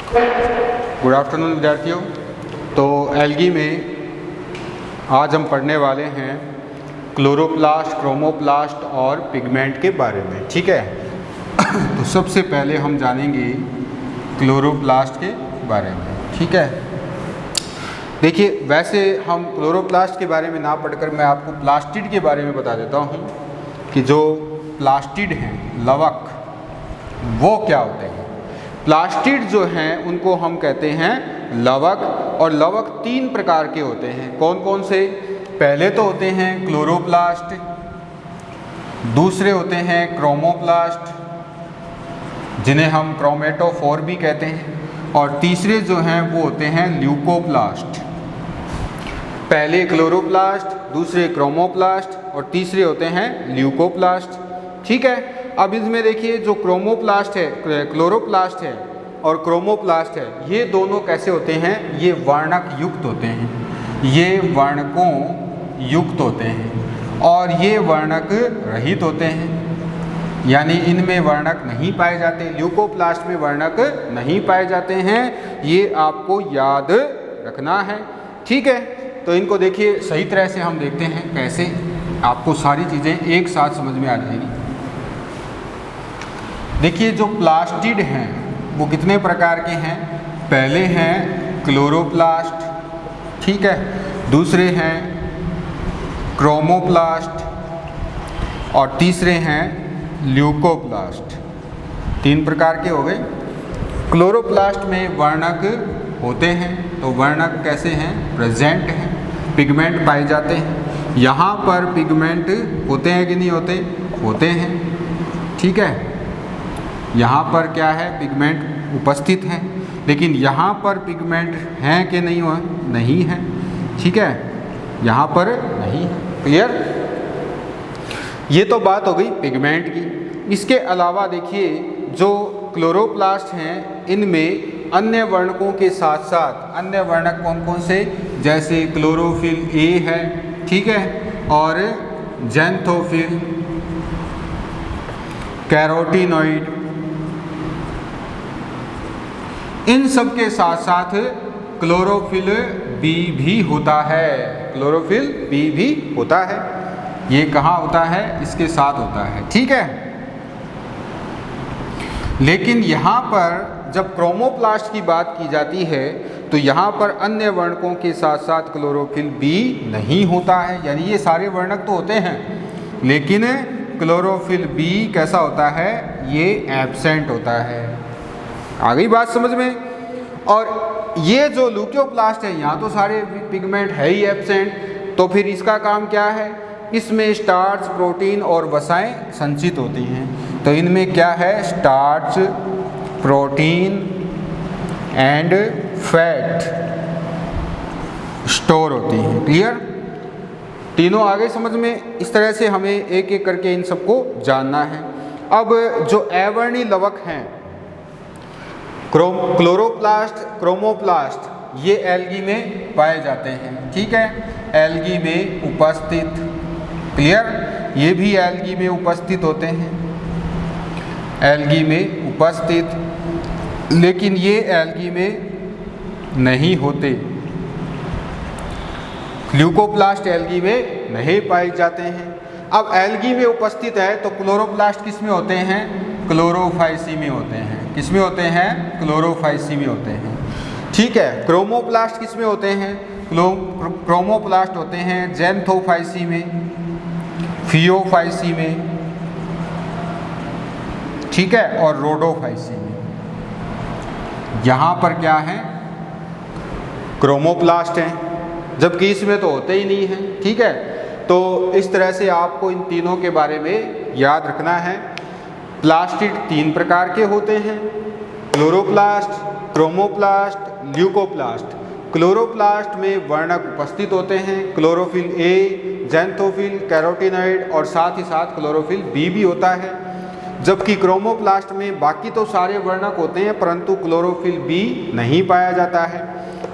Good afternoon विद्यार्थियों। तो algae में आज हम पढ़ने वाले हैं क्लोरोप्लास्ट, क्रोमोप्लास्ट और पिगमेंट के बारे में। ठीक है। तो सबसे पहले हम जानेंगे क्लोरोप्लास्ट के बारे में। ठीक है। देखिए, वैसे हम क्लोरोप्लास्ट के बारे में ना पढ़कर मैं आपको प्लास्टिड के बारे में बता देता हूँ कि जो प्लास्टिड हैं, लवक, वो क्या होते हैं। प्लास्टिड जो हैं उनको हम कहते हैं लवक, और लवक 3 प्रकार के होते हैं। कौन कौन से? पहले तो होते हैं क्लोरोप्लास्ट, दूसरे होते हैं क्रोमोप्लास्ट जिन्हें हम क्रोमेटोफोर भी कहते हैं, और तीसरे जो हैं वो होते हैं ल्यूकोप्लास्ट। पहले क्लोरोप्लास्ट, दूसरे क्रोमोप्लास्ट और तीसरे होते हैं ल्यूकोप्लास्ट। ठीक है। अब इसमें देखिए, जो क्रोमोप्लास्ट है, क्लोरोप्लास्ट है और क्रोमोप्लास्ट है, ये दोनों कैसे होते हैं? ये वर्णक युक्त होते हैं, ये वर्णकों युक्त होते हैं, और ये वर्णक रहित होते हैं, यानी इनमें वर्णक नहीं पाए जाते। ल्यूकोप्लास्ट में वर्णक नहीं पाए जाते हैं, ये आपको याद रखना है। ठीक है। तो इनको देखिए, सही तरह से हम देखते हैं कैसे आपको सारी चीज़ें एक साथ समझ में आ जाएगी। देखिए, जो प्लास्टिड हैं वो कितने प्रकार के हैं? पहले हैं क्लोरोप्लास्ट, ठीक है, दूसरे हैं क्रोमोप्लास्ट और तीसरे हैं ल्यूकोप्लास्ट। 3 प्रकार के हो गए। क्लोरोप्लास्ट में वर्णक होते हैं, तो वर्णक कैसे हैं? प्रेजेंट हैं, पिगमेंट पाए जाते हैं। यहाँ पर पिगमेंट होते हैं कि नहीं होते? होते हैं। ठीक है। यहाँ पर क्या है? पिगमेंट उपस्थित हैं, लेकिन यहाँ पर पिगमेंट हैं कि नहीं? नहीं है। ठीक है। यहाँ पर नहीं है। क्लियर? ये तो बात हो गई पिगमेंट की। इसके अलावा देखिए, जो क्लोरोप्लास्ट हैं इनमें अन्य वर्णकों के साथ साथ अन्य वर्णक कौन कौन से? जैसे क्लोरोफिल ए है, ठीक है, और ज़ैंथोफिल, कैरोटीनॉइड, इन सब के साथ साथ क्लोरोफिल बी भी होता है। क्लोरोफिल बी भी होता है। ये कहाँ होता है? इसके साथ होता है। ठीक है। लेकिन यहाँ पर जब क्रोमोप्लास्ट की बात की जाती है तो यहाँ पर अन्य वर्णकों के साथ साथ क्लोरोफिल बी नहीं होता है, यानी ये सारे वर्णक तो होते हैं लेकिन क्लोरोफिल बी कैसा होता है? ये एब्सेंट होता है। आ गई बात समझ में? और ये जो ल्यूकोप्लास्ट है, यहाँ तो सारे पिगमेंट है ही एब्सेंट, तो फिर इसका काम क्या है? इसमें स्टार्च, प्रोटीन और वसाएं संचित होती हैं। तो इनमें क्या है? Starch, protein and fat store होती हैं। क्लियर? तीनों आगे समझ में? इस तरह से हमें एक एक करके इन सबको जानना है। अब जो अवर्णी लवक हैं, क्लोरोप्लास्ट, क्रोमोप्लास्ट, ये एल्गी में पाए जाते हैं। ठीक है। एल्गी में उपस्थित। क्लियर? ये भी एल्गी में उपस्थित होते हैं, एल्गी में उपस्थित, लेकिन ये एल्गी में नहीं होते। ल्यूकोप्लास्ट एल्गी में नहीं पाए जाते हैं। अब एल्गी में उपस्थित है तो क्लोरोप्लास्ट किस में होते हैं? क्लोरोफाइसी में होते हैं। किस में होते हैं? क्लोरोफाइसी में होते हैं। ठीक है। क्रोमोप्लास्ट किस में होते हैं? क्रोमोप्लास्ट होते हैं ज़ैंथोफाइसी में, फियोफाइसी में, ठीक है, और रोडोफाइसी में। यहाँ पर क्या है? क्रोमोप्लास्ट हैं, जबकि इसमें तो होते ही नहीं हैं। ठीक है। तो इस तरह से आपको इन तीनों के बारे में याद रखना है। प्लास्टिड 3 प्रकार के होते हैं, क्लोरोप्लास्ट, क्रोमोप्लास्ट, ल्यूकोप्लास्ट। क्लोरोप्लास्ट में वर्णक उपस्थित होते हैं, क्लोरोफिल ए, ज़ैंथोफिल, कैरोटीनॉइड और साथ ही साथ क्लोरोफिल बी भी होता है। जबकि क्रोमोप्लास्ट में बाकी तो सारे वर्णक होते हैं परंतु क्लोरोफिल बी नहीं पाया जाता है।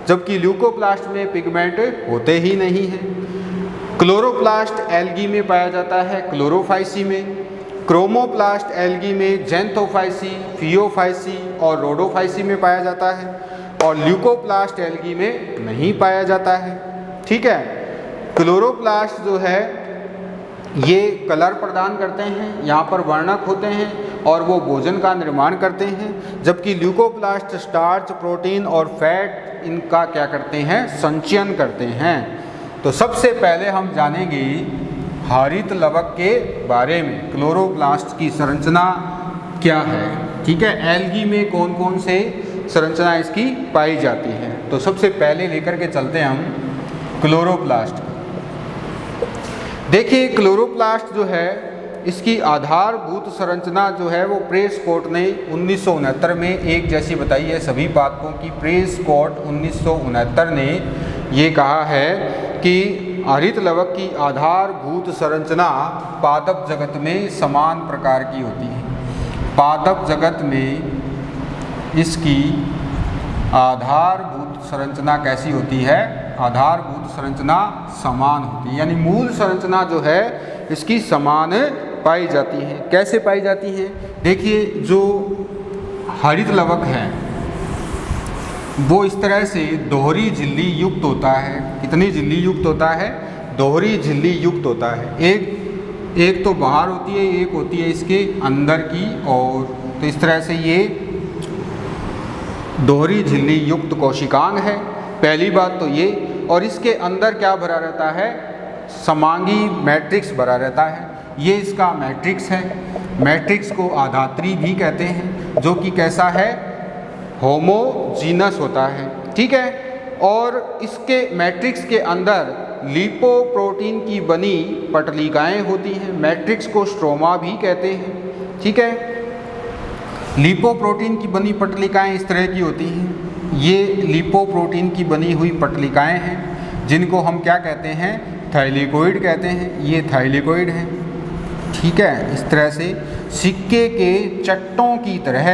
जबकि ल्यूकोप्लास्ट में पिगमेंट होते ही नहीं हैं। क्लोरोप्लास्ट एल्गी में पाया जाता है, क्लोरोफाइसी में, क्रोमोप्लास्ट एल्गी में ज़ैंथोफाइसी, फियोफाइसी और रोडोफाइसी में पाया जाता है और ल्यूकोप्लास्ट एल्गी में नहीं पाया जाता है। ठीक है। क्लोरोप्लास्ट जो है ये कलर प्रदान करते हैं, यहाँ पर वर्णक होते हैं और वो भोजन का निर्माण करते हैं, जबकि ल्यूकोप्लास्ट स्टार्च, प्रोटीन और फैट इनका क्या करते हैं, संचयन करते हैं। तो सबसे पहले हम जानेंगे हरित लवक के बारे में, क्लोरोप्लास्ट की संरचना क्या है। ठीक है। एल्गी में कौन कौन से संरचना इसकी पाई जाती है। तो सबसे पहले लेकर के चलते हैं हम क्लोरोप्लास्ट। देखिए क्लोरोप्लास्ट जो है इसकी आधारभूत संरचना जो है वो प्रेस्कॉट ने 1969 में एक जैसी बताई है सभी पादपों की। प्रेस्कॉट 1969 ने ये कहा है कि हरित लवक की आधारभूत संरचना पादप जगत में समान प्रकार की होती है। पादप जगत में इसकी आधारभूत संरचना कैसी होती है, आधारभूत संरचना समान होती है, यानी मूल संरचना जो है इसकी समान पाई जाती है। कैसे पाई जाती है? देखिए जो हरित लवक है वो इस तरह से दोहरी झिल्ली युक्त होता है। कितनी झिल्ली युक्त होता है? दोहरी झिल्ली युक्त होता है। एक तो बाहर होती है, एक होती है इसके अंदर की ओर। तो इस तरह से ये दोहरी झिल्ली युक्त कोशिकांग है, पहली बात तो ये। और इसके अंदर क्या भरा रहता है? समांगी मैट्रिक्स भरा रहता है। ये इसका मैट्रिक्स है। मैट्रिक्स को आधात्री भी कहते हैं, जो कि कैसा है, होमोजीनस होता है। ठीक है। और इसके मैट्रिक्स के अंदर लिपोप्रोटीन की बनी पटलिकाएं होती हैं। मैट्रिक्स को स्ट्रोमा भी कहते हैं। ठीक है। लिपोप्रोटीन की बनी पटलिकाएं इस तरह की होती हैं। ये लिपोप्रोटीन की बनी हुई पटलिकाएं हैं जिनको हम क्या कहते हैं, थाइलेकोइड कहते हैं। ये थाइलेकोइड हैं। ठीक है। इस तरह से सिक्के के चट्टों की तरह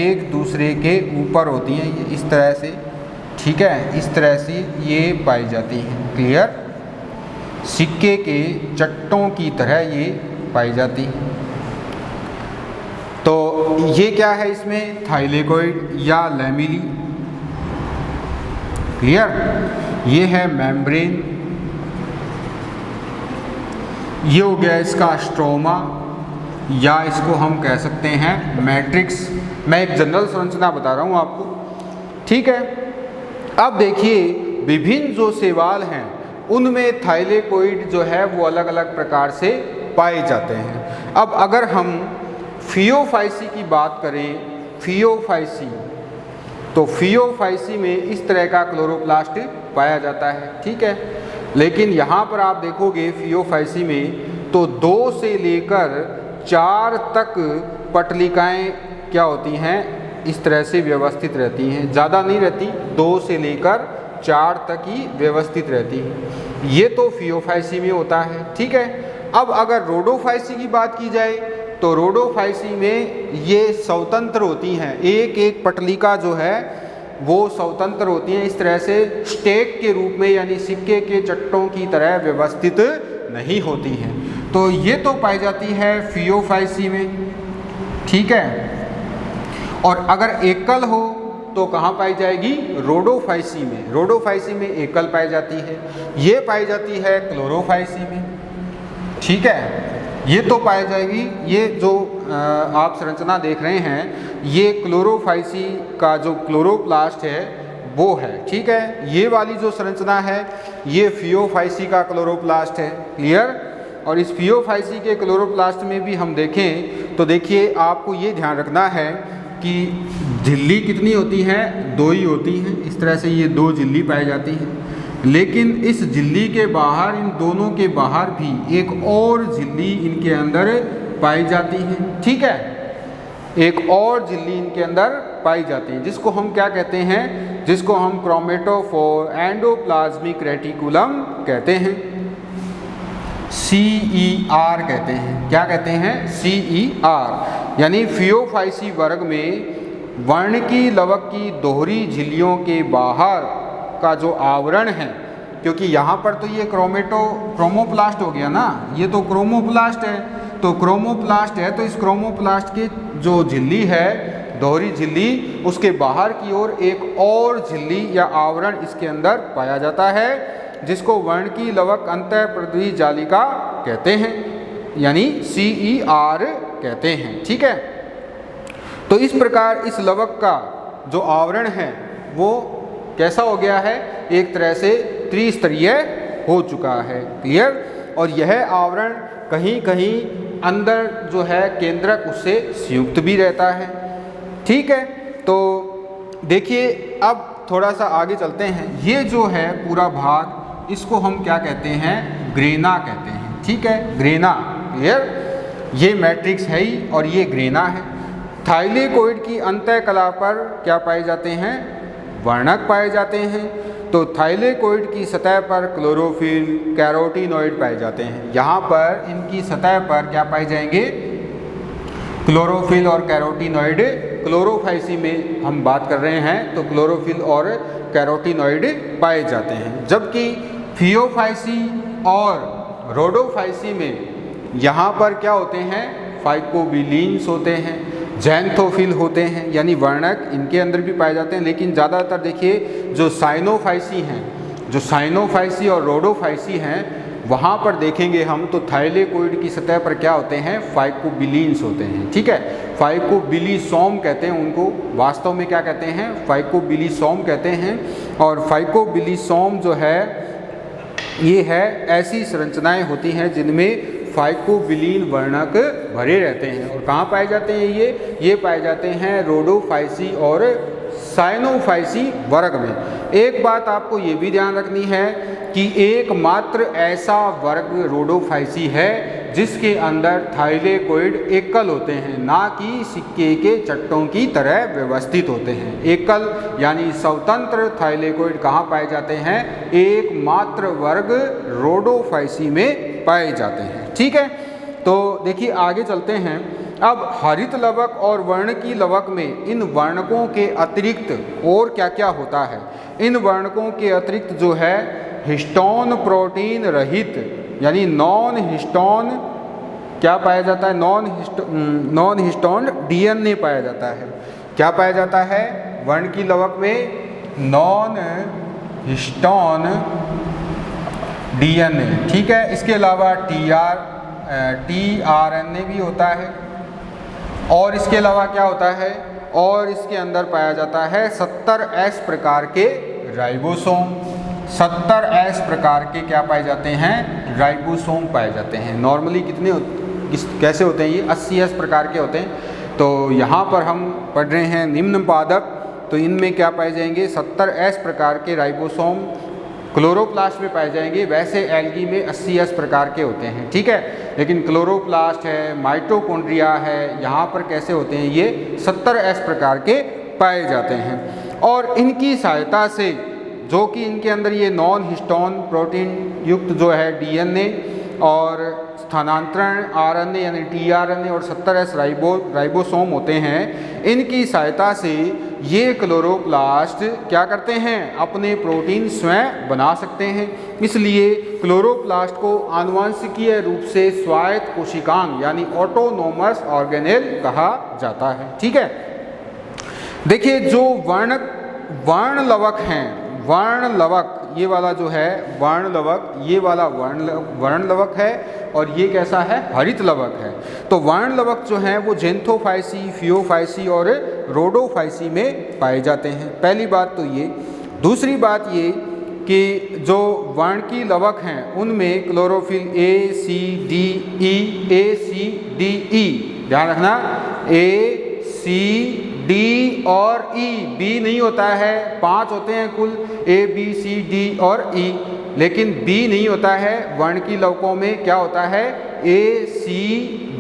एक दूसरे के ऊपर होती हैं, ये इस तरह से। ठीक है। इस तरह से ये पाई जाती हैं। क्लियर? सिक्के के चट्टों की तरह ये पाई जाती हैं। तो ये क्या है इसमें, थाइलेकोइड या लैमिली। क्लियर? ये है मेम्ब्रेन। ये हो गया इसका स्ट्रोमा, या इसको हम कह सकते हैं मैट्रिक्स। मैं एक जनरल संरचना बता रहा हूँ आपको। ठीक है। अब देखिए विभिन्न जो शैवाल हैं उनमें थाइलेकोइड जो है वो अलग अलग प्रकार से पाए जाते हैं। अब अगर हम फियोफाइसी की बात करें, फियोफाइसी, तो फियोफाइसी में इस तरह का क्लोरोप्लास्ट पाया जाता है। ठीक है। लेकिन यहाँ पर आप देखोगे फियोफाइसी में तो 2 से लेकर 4 तक पटलिकाएं क्या होती हैं, इस तरह से व्यवस्थित रहती हैं। ज़्यादा नहीं रहती, 2 से लेकर 4 तक ही व्यवस्थित रहती हैं। ये तो फियोफाइसी में होता है। ठीक है। अब अगर रोडोफाइसी की बात की जाए तो रोडोफाइसी में ये स्वतंत्र होती हैं। एक एक पटलिका जो है वो स्वतंत्र होती हैं, इस तरह से स्टेक के रूप में, यानी सिक्के के चट्टों की तरह व्यवस्थित नहीं होती हैं। तो ये तो पाई जाती है फियोफाइसी में। ठीक है। और अगर एकल हो तो कहाँ पाई जाएगी? रोडोफाइसी में। रोडोफाइसी में एकल पाई जाती है। ये पाई जाती है क्लोरोफाइसी में। ठीक है। ये तो पाई जाएगी। ये जो आप संरचना देख रहे हैं ये क्लोरोफाइसी का जो क्लोरोप्लास्ट है वो है। ठीक है। ये वाली जो संरचना है ये फियोफाइसी का क्लोरोप्लास्ट है। क्लियर? और इस फियोफाइसी के क्लोरोप्लास्ट में भी हम देखें तो देखिए आपको ये ध्यान रखना है कि झिल्ली कितनी होती हैं, 2 ही होती हैं। इस तरह से ये 2 झिल्ली पाई जाती हैं। लेकिन इस झिल्ली के बाहर, इन दोनों के बाहर भी एक और झिल्ली इनके अंदर पाई जाती है। ठीक है। एक और झिल्ली इनके अंदर पाई जाती है जिसको हम क्या कहते हैं, जिसको हम क्रोमेटोफोर एंडोप्लाज्मिक रेटिकुलम कहते हैं। CER कहते हैं। क्या कहते हैं? CER। यानी फियोफाइसी वर्ग में वर्णकी लवक की दोहरी झिल्लियों के बाहर का जो आवरण है, क्योंकि यहाँ पर तो ये क्रोमोप्लास्ट हो गया ना, ये तो क्रोमोप्लास्ट है, तो क्रोमोप्लास्ट है, तो इस क्रोमोप्लास्ट की जो झिल्ली है, दोहरी झिल्ली, उसके बाहर की ओर एक और झिल्ली या आवरण इसके अंदर पाया जाता है, जिसको वर्णकी लवक अंतःप्रद्वी जालिका कहते हैं, यानी CER कहते हैं। ठीक है, तो इस प्रकार इस लवक का जो आवरण है वो कैसा हो गया है, एक तरह से त्रिस्तरीय हो चुका है। क्लियर। और यह आवरण कहीं कहीं अंदर जो है केंद्रक उससे संयुक्त भी रहता है। ठीक है, तो देखिए अब थोड़ा सा आगे चलते हैं। ये जो है पूरा भाग, इसको हम क्या कहते हैं, ग्रेना कहते हैं। ठीक है, ग्रेना। क्लियर। ये मैट्रिक्स है ही और ये ग्रेना है। थाइलेकोइड की अंतःकला पर क्या पाए जाते हैं, वर्णक पाए जाते हैं। तो थाइलेकोइड की सतह पर क्लोरोफिल, कैरोटीनॉइड पाए जाते हैं। यहाँ पर इनकी सतह पर क्या पाए जाएंगे, क्लोरोफिल और कैरोटीनॉइड। क्लोरोफाइसी में हम बात कर रहे हैं तो क्लोरोफिल और कैरोटीनॉइड पाए जाते हैं, जबकि फियोफाइसी और रोडोफाइसी में यहाँ पर क्या होते हैं, फाइकोबिलीन्स होते हैं, जैंथोफिल होते हैं, यानी वर्णक इनके अंदर भी पाए जाते हैं। लेकिन ज़्यादातर देखिए जो साइनोफाइसी हैं, जो साइनोफाइसी और रोडोफाइसी हैं, वहाँ पर देखेंगे हम तो थाइलेकोइड की सतह पर क्या होते हैं, फाइकोबिलीन्स होते हैं। ठीक है, फाइकोबिलीसोम कहते हैं उनको, वास्तव में क्या कहते हैं, फाइकोबिलीसोम कहते हैं। और फाइकोबिलीसोम जो है ये है ऐसी संरचनाएं होती हैं जिनमें फाइकोबिलीन वर्णक भरे रहते हैं। और कहाँ पाए जाते हैं ये पाए जाते हैं रोडोफाइसी और साइनोफाइसी वर्ग में। एक बात आपको ये भी ध्यान रखनी है कि एकमात्र ऐसा वर्ग रोडोफाइसी है जिसके अंदर थाइलेकोइड एकल होते हैं, ना कि सिक्के के चट्टों की तरह व्यवस्थित होते हैं। एकल यानी स्वतंत्र थाइलेकोइड कहाँ पाए जाते हैं, एकमात्र वर्ग रोडोफाइसी में पाए जाते हैं। ठीक है, तो देखिए आगे चलते हैं। अब हरित लवक और वर्णकी लवक में इन वर्णकों के अतिरिक्त और क्या क्या होता है। इन वर्णकों के अतिरिक्त जो है हिस्टोन प्रोटीन रहित, यानी नॉन हिस्टोन क्या पाया जाता है, नॉन हिस्टोन DNA पाया जाता है। क्या पाया जाता है वर्णकी लवक में, नॉन हिस्टोन DNA। ठीक है, इसके अलावा tRNA भी होता है। और इसके अलावा क्या होता है, और इसके अंदर पाया जाता है 70S प्रकार के राइबोसोम। 70S प्रकार के क्या पाए जाते हैं, राइबोसोम पाए जाते हैं। नॉर्मली कैसे होते हैं ये, 80S प्रकार के होते हैं। तो यहाँ पर हम पढ़ रहे हैं निम्न पादप, तो इनमें क्या पाए जाएंगे, 70S प्रकार के राइबोसोम क्लोरोप्लास्ट में पाए जाएंगे। वैसे एल्गी में 80S प्रकार के होते हैं। ठीक है, लेकिन क्लोरोप्लास्ट है, माइटोकॉन्ड्रिया है, यहाँ पर कैसे होते हैं, ये 70S प्रकार के पाए जाते हैं। और इनकी सहायता से, जो कि इनके अंदर ये नॉन हिस्टोन प्रोटीन युक्त जो है DNA और स्थानांतरण RNA यानी tRNA और 70S राइबोसोम होते हैं, इनकी सहायता से ये क्लोरोप्लास्ट क्या करते हैं, अपने प्रोटीन स्वयं बना सकते हैं। इसलिए क्लोरोप्लास्ट को आनुवंशिकीय रूप से स्वायत्त कोशिकांग यानी ऑटोनोमस ऑर्गेनेल कहा जाता है। ठीक है, देखिए जो वर्णलवक हैं, वर्णलवक ये वाला जो है वर्णलवक, ये वाला वर्णलवक है और ये कैसा है, हरित लवक है। तो वर्णलवक जो हैं वो जेंथोफाइसी, फियोफाइसी और रोडोफाइसी में पाए जाते हैं। पहली बात तो ये। दूसरी बात ये कि जो वर्णकी लवक हैं उनमें chlorophyll A, C, D, E, ध्यान रखना, A, C, D और E, B नहीं होता है। 5 होते हैं कुल, A, B, C, D और E, लेकिन B नहीं होता है। वर्णकी लवकों में क्या होता है, A, C,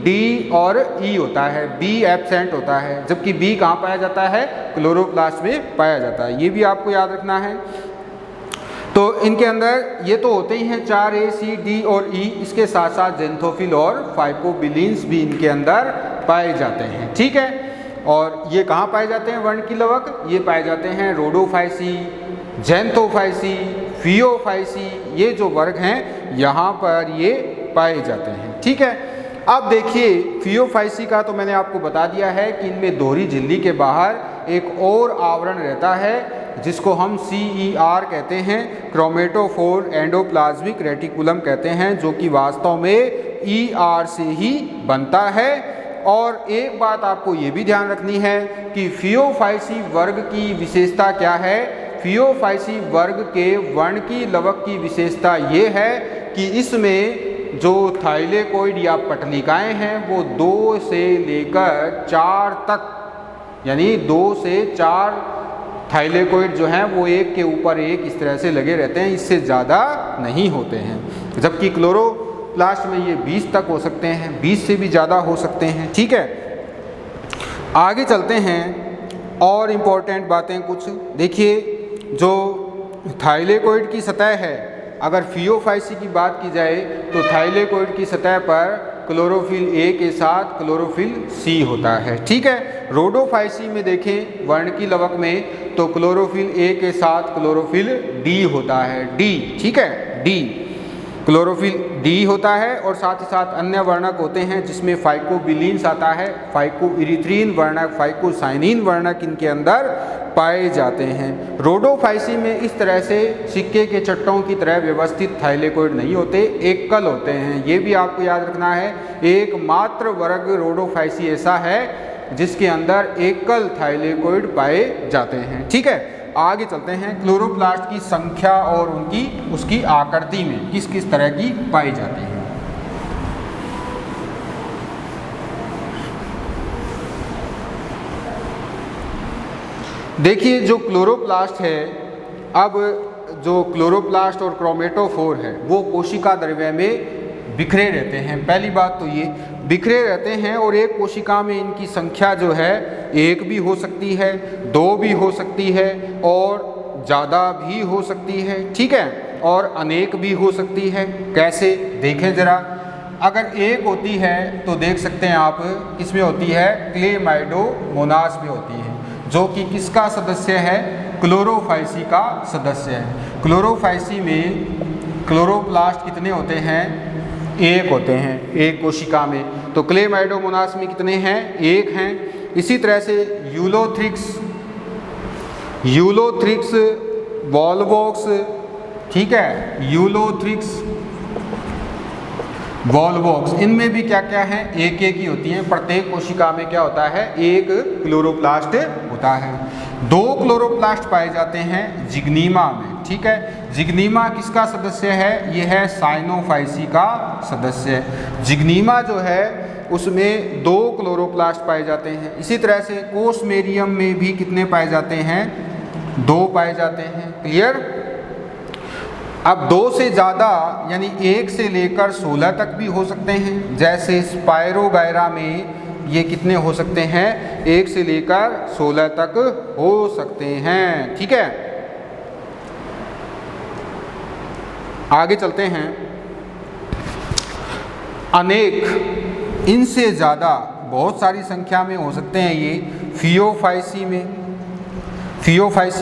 D और E होता है, B एब्सेंट होता है। जबकि B कहाँ पाया जाता है, क्लोरोप्लास्ट में पाया जाता है। ये भी आपको याद रखना है। तो इनके अंदर ये तो होते ही हैं 4 A, C, D और E, इसके साथ साथ जेंथोफिल और फाइकोबिलीन्स भी इनके अंदर पाए जाते हैं। ठीक है, और ये कहाँ पाए जाते हैं वर्णकी लवक, ये पाए जाते हैं रोडोफाइसी, जेंथोफाइसी, फियोफाइसी, ये जो वर्ग हैं यहाँ पर ये पाए जाते हैं। ठीक है, अब देखिए फियोफाइसी का तो मैंने आपको बता दिया है कि इनमें दोहरी झिल्ली के बाहर एक और आवरण रहता है जिसको हम CER कहते हैं, क्रोमेटोफोर एंडोप्लाज्मिक रेटिकुलम कहते हैं, जो कि वास्तव में ER से ही बनता है। और एक बात आपको ये भी ध्यान रखनी है कि फियोफाइसी वर्ग की विशेषता क्या है। फियोफाइसी वर्ग के वर्णकी लवक की विशेषता ये है कि इसमें जो थाइलेकोइड या पटलिकाएं हैं वो 2 से लेकर 4 तक, यानी 2 से 4 थाइलेकोइड जो हैं वो एक के ऊपर एक इस तरह से लगे रहते हैं, इससे ज़्यादा नहीं होते हैं। जबकि क्लोरोप्लास्ट में ये 20 तक हो सकते हैं, 20 से भी ज़्यादा हो सकते हैं। ठीक है, आगे चलते हैं और इम्पोर्टेंट बातें कुछ देखिए। जो थाइलेकोइड की सतह है, अगर फियोफाइसी की बात की जाए तो थाइलेकोइड की सतह पर क्लोरोफिल ए के साथ क्लोरोफिल सी होता है। ठीक है, रोडोफाइसी में देखें वर्णकी लवक में तो क्लोरोफिल ए के साथ क्लोरोफिल डी होता है, डी। ठीक है, डी क्लोरोफिल डी होता है और साथ ही साथ अन्य वर्णक होते हैं जिसमें फाइकोबिलीन्स आता है, फाइकोइरिथ्रीन वर्णक, फाइकोसाइनिन वर्णक इनके अंदर पाए जाते हैं। रोडोफाइसी में इस तरह से सिक्के के चट्टों की तरह व्यवस्थित थाइलेकोइड नहीं होते, एकल होते हैं। ये भी आपको याद रखना है, एकमात्र वर्ग रोडोफाइसी ऐसा है जिसके अंदर एकल थाइलेकोइड पाए जाते हैं। ठीक है, आगे चलते हैं। क्लोरोप्लास्ट की संख्या और उसकी आकृति में किस किस तरह की पाई जाती है। देखिए जो क्लोरोप्लास्ट है, अब जो क्लोरोप्लास्ट और क्रोमेटोफोर है वो कोशिका द्रव्य में बिखरे रहते हैं। पहली बात तो ये बिखरे रहते हैं और एक कोशिका में इनकी संख्या जो है 1 भी हो सकती है, 2 भी हो सकती है और ज़्यादा भी हो सकती है। ठीक है, और अनेक भी हो सकती है। कैसे देखें ज़रा, अगर 1 होती है तो देख सकते हैं आप किसमें होती है, क्लेमाइडोमोनास में होती है, जो कि किसका सदस्य है, क्लोरोफाइसी का सदस्य है। क्लोरोफाइसी में क्लोरोप्लास्ट कितने होते हैं, 1 होते हैं एक कोशिका में। तो क्लेमाइडोमोनास में कितने हैं, 1 हैं। इसी तरह से यूलोथ्रिक्स वॉल्वोक्स, ठीक है, यूलोथ्रिक्स वॉल्वोक्स, इनमें भी क्या क्या है, 1 ही होती हैं। प्रत्येक कोशिका में क्या होता है, 1 क्लोरोप्लास्ट होता है। 2 क्लोरोप्लास्ट पाए जाते हैं जिग्नीमा में। ठीक है, जिग्नीमा किसका सदस्य है, ये है साइनोफाइसी का सदस्य। जिग्नीमा जो है उसमें 2 क्लोरोप्लास्ट पाए जाते हैं। इसी तरह से कोसमेरियम में भी कितने पाए जाते हैं, 2 पाए जाते हैं। क्लियर। अब 2 से ज़्यादा यानी 1 से लेकर 16 तक भी हो सकते हैं। जैसे स्पायरोगायरा में ये कितने हो सकते हैं, 1 से लेकर 16 तक हो सकते हैं। ठीक है, आगे चलते हैं। अनेक, इनसे ज़्यादा बहुत सारी संख्या में हो सकते हैं। ये फियोफाइसी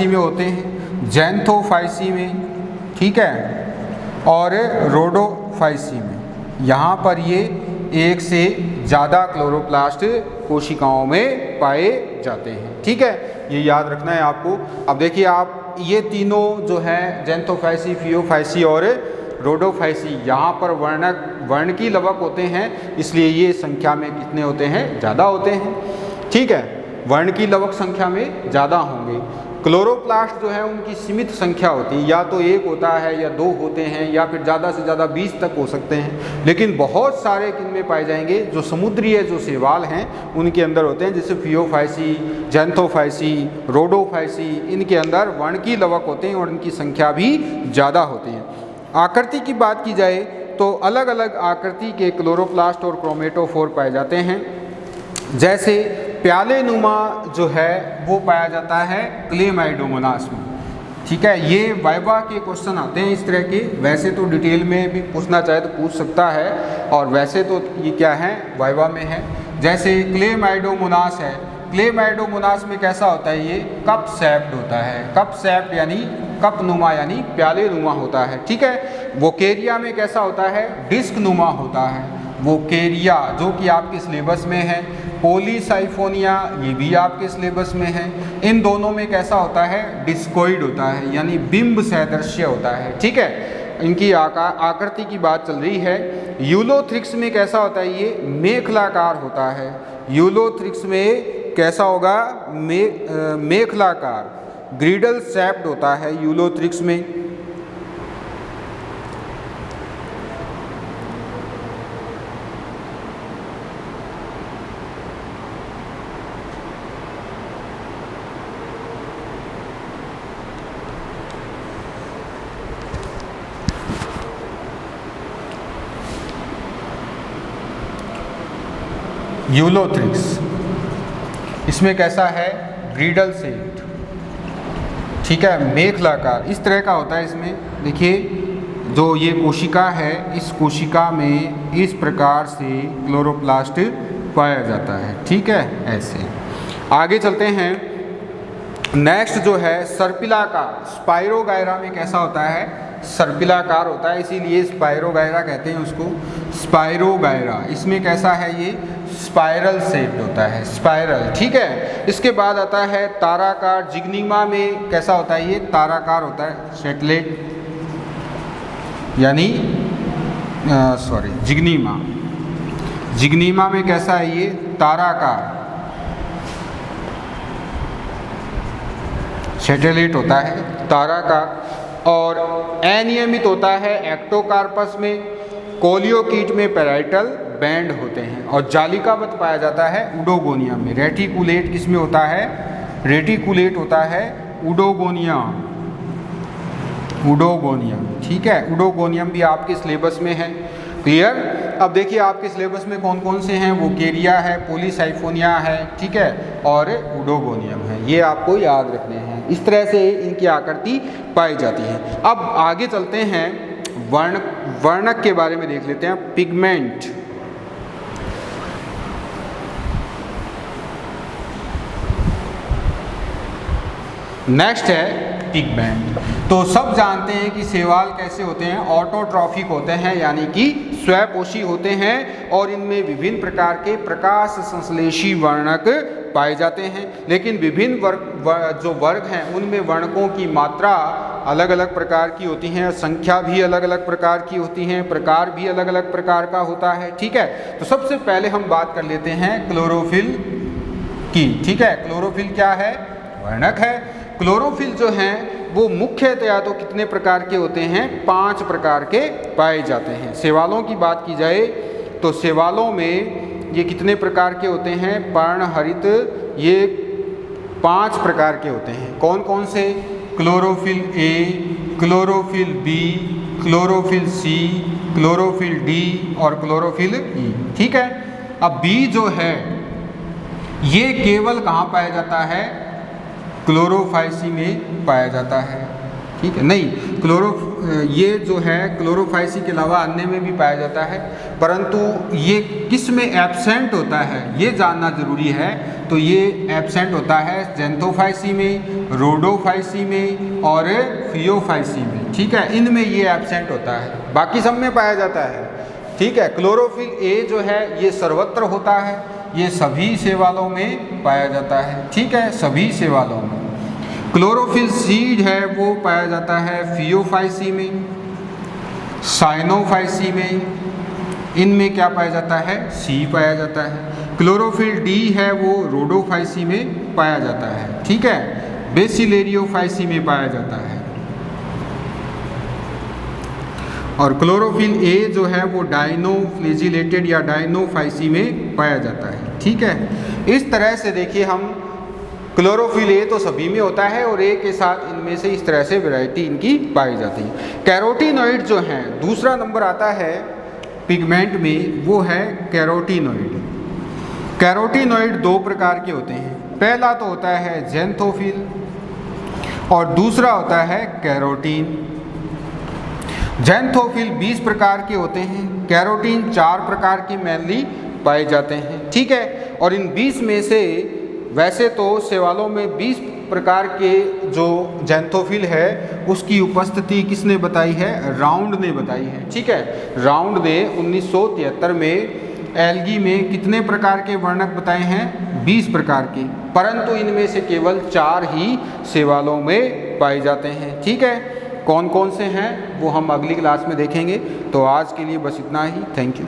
में होते हैं, जैंथोफाइसी में, ठीक है, और रोडोफाइसी में। यहाँ पर ये 1 से ज़्यादा क्लोरोप्लास्ट कोशिकाओं में पाए जाते हैं। ठीक है, ये याद रखना है आपको। अब देखिए आप ये तीनों जो हैं, जैंथोफाइसी, फियोफाइसी और रोडोफाइसी, यहाँ पर वर्णकी लवक होते हैं, इसलिए ये संख्या में कितने होते हैं, ज़्यादा होते हैं। ठीक है, वर्णकी लवक संख्या में ज़्यादा होंगे। क्लोरोप्लास्ट जो है उनकी सीमित संख्या होती है, या तो 1 होता है या 2 होते हैं या फिर ज़्यादा से ज़्यादा 20 तक हो सकते हैं। लेकिन बहुत सारे किनमें पाए जाएंगे, जो समुद्रीय जो शैवाल हैं उनके अंदर होते हैं, जैसे फियोफाइसी, जैंथोफाइसी, रोडोफाइसी, इनके अंदर वर्णकी लवक होते हैं और इनकी संख्या भी ज़्यादा होती है। आकृति की बात की जाए तो अलग अलग आकृति के क्लोरोप्लास्ट और क्रोमेटोफोर पाए जाते हैं। जैसे प्याले नुमा जो है वो पाया जाता है क्लेमाइडोमोनास में। ठीक है, ये वाइवा के क्वेश्चन आते हैं इस तरह के। वैसे तो डिटेल में भी पूछना चाहे तो पूछ सकता है, और वैसे तो ये क्या है, वाइवा में है। जैसे क्लेमाइडोमोनास है, क्लेमाइडोमोनास में कैसा होता है, ये कप शेप्ड होता है। कप शेप्ड यानी कप नुमा यानी प्याले नुमा होता है। ठीक है, वोकेरिया में कैसा होता है, डिस्क नुमा होता है। वो केरिया जो कि आपके सिलेबस में है, पॉलीसाइफोनिया ये भी आपके सिलेबस में है। इन दोनों में कैसा होता है, डिस्कोइड होता है, यानी बिंब सदृश्य होता है, ठीक है। इनकी आकृति की बात चल रही है। यूलोथ्रिक्स में कैसा होता है, ये मेखलाकार होता है। यूलोथ्रिक्स में कैसा होगा, मेखलाकार, ग्रिडल शेप्ड होता है यूलोथ्रिक्स में। यूलोथ्रिक्स इसमें कैसा है, ग्रिडल शेप्ड, ठीक है, मेखलाकार इस तरह का होता है। इसमें देखिए जो ये कोशिका है, इस कोशिका में इस प्रकार से क्लोरोप्लास्ट पाया जाता है, ठीक है। ऐसे आगे चलते हैं। नेक्स्ट जो है सर्पिलाकार, स्पाइरोगायरा में कैसा होता है, सर्पिलाकार होता है, इसीलिए स्पाइरोगायरा कहते हैं उसको, स्पाइरोगायरा। इसमें कैसा है, ये स्पाइरल शेप्ड होता है, स्पाइरल, ठीक है। इसके बाद आता है ताराकार। जिग्निमा में कैसा होता है, ये ताराकार होता है, सेटेलाइट यानी जिग्निमा। जिग्निमा में कैसा है, ये ताराकार, सेटेलाइट होता है, ताराकार। और अनियमित होता है एक्टोकार्पस में। कोलियोकीट में पैराइटल बैंड होते हैं। और जालिकावत पाया जाता है उडोगोनियम में। रेटिकुलेट किस में होता है, रेटिकुलेट होता है उडोगोनियम, उडोगोनियम, ठीक है। उडोगोनियम भी आपके सिलेबस में है, क्लियर। अब देखिए आपके सिलेबस में कौन कौन से हैं, वो केरिया है, पॉलीसाइफोनिया है, ठीक है, और उडोगोनियम है, ये आपको याद रखने हैं। इस तरह से इनकी आकृति पाई जाती है। अब आगे चलते हैं, वर्णक के बारे में देख लेते हैं, पिगमेंट। नेक्स्ट है पिगमेंट। तो सब जानते हैं कि शैवाल कैसे होते हैं, ऑटोट्रॉफिक होते हैं, यानी कि स्वपोषी होते हैं, और इनमें विभिन्न प्रकार के प्रकाश संश्लेषी वर्णक पाए जाते हैं। लेकिन विभिन्न जो वर्ग हैं उनमें वर्णकों की मात्रा अलग अलग प्रकार की होती हैं, संख्या भी अलग अलग प्रकार की होती हैं, प्रकार भी अलग अलग प्रकार का होता है, ठीक है। तो सबसे पहले हम बात कर लेते हैं क्लोरोफिल की, ठीक है। क्लोरोफिल क्या है, वर्णक है। क्लोरोफिल जो हैं वो मुख्यतया तो कितने प्रकार के होते हैं, 5 प्रकार के पाए जाते हैं। शैवालों की बात की जाए तो शैवालों में ये कितने प्रकार के होते हैं, पर्णहरित, ये 5 प्रकार के होते हैं। कौन कौन से, chlorophyll A, chlorophyll B, chlorophyll C, chlorophyll D और क्लोरोफिल ई, ठीक है। अब बी जो है ये केवल कहाँ पाया जाता है, क्लोरोफाइसी में पाया जाता है, ठीक है। नहीं, ये जो है क्लोरोफाइसी के अलावा अन्य में भी पाया जाता है, परंतु ये किस में एब्सेंट होता है ये जानना जरूरी है। तो ये एब्सेंट होता है जेंथोफाइसी में, रोडोफाइसी में और फियोफाइसी में, ठीक है। इनमें ये एब्सेंट होता है, बाकी सब में पाया जाता है, ठीक है। क्लोरोफिल ए जो है ये सर्वत्र होता है, ये सभी शैवालों में पाया जाता है, ठीक है, सभी शैवालों में। क्लोरोफिल सी है वो पाया जाता है फियोफाइसी में, साइनोफाइसी में, इनमें क्या पाया जाता है, सी पाया जाता है। क्लोरोफिल डी है वो रोडोफाइसी में पाया जाता है, ठीक है, बेसिलेरियोफाइसी में पाया जाता है। और क्लोरोफिल ए जो है वो डायनोफ्लेजिलेटेड या डायनोफाइसी में पाया जाता है, ठीक है। इस तरह से देखिए हम क्लोरोफिल ए तो सभी में होता है और ए के साथ इनमें से इस तरह से वैरायटी इनकी पाई जाती है। कैरोटीनॉइड जो हैं, दूसरा नंबर आता है पिगमेंट में, वो है कैरोटीनॉइड। कैरोटीनॉइड 2 प्रकार के होते हैं, पहला तो होता है जेंथोफिल और दूसरा होता है कैरोटीन। जेंथोफिल 20 प्रकार के होते हैं, कैरोटीन 4 प्रकार के मेनली पाए जाते हैं, ठीक है। और इन 20 में से वैसे तो शैवालों में 20 प्रकार के जो ज़ैंथोफिल है उसकी उपस्थिति किसने बताई है? राउंड ने बताई है। ठीक है, राउंड ने 1973 में एल्गी में कितने प्रकार के वर्णक बताए हैं? 20 प्रकार के, परंतु इनमें से केवल 4 ही शैवालों में पाए जाते हैं। ठीक है, कौन कौन से हैं वो हम अगली क्लास में देखेंगे। तो आज के लिए बस इतना ही। Thank you.